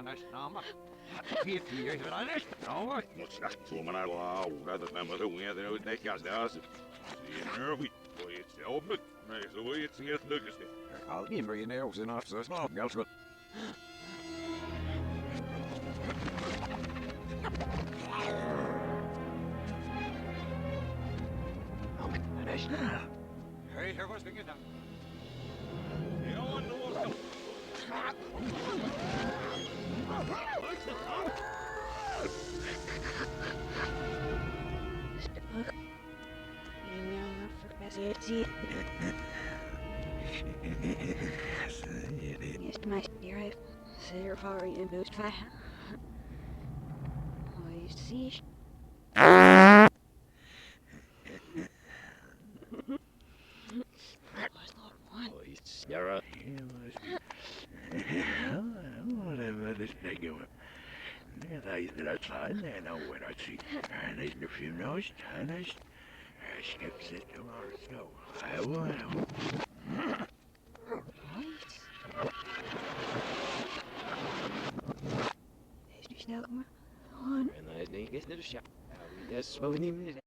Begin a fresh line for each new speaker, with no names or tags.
näistä naamat. Kiitti, ei vielä näistä naamat.
Mut sitä suomana laukaa, että mä tuun nyt ehkä sitä asiaa. Siinä vittu itse opet. Ei se voi itse jätä lykästi.
Alkiin neusin afsas laukalsut. Hei, se voisi tehdä.
Joo, nuosta.
Jest my spirit, ser far in boost fire. I see. That was not one.
Oi, Sarah.
Whatever this thing going. There's the outside, and now when I see, and there's a few noise, and there's skips it tomorrow, so I will.
Is er snel maar on?
En hij is niet eens naar de shop. Dat is wel niet meer.